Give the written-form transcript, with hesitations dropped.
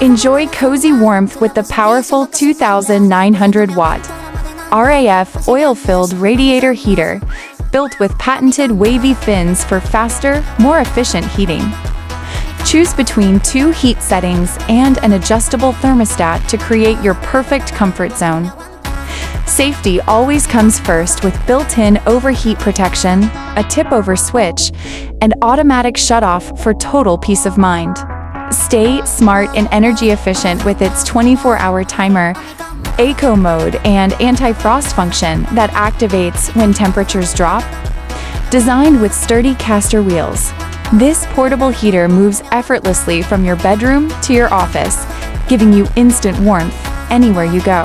Enjoy cozy warmth with the powerful 2,900-watt RAF oil-filled radiator heater, built with patented wavy fins for faster, more efficient heating. Choose between 2 heat settings and an adjustable thermostat to create your perfect comfort zone. Safety always comes first with built-in overheat protection, a tip-over switch, and automatic shutoff for total peace of mind. Stay smart and energy efficient with its 24-hour timer, eco mode, and anti-frost function that activates when temperatures drop. Designed with sturdy caster wheels, this portable heater moves effortlessly from your bedroom to your office, giving you instant warmth anywhere you go.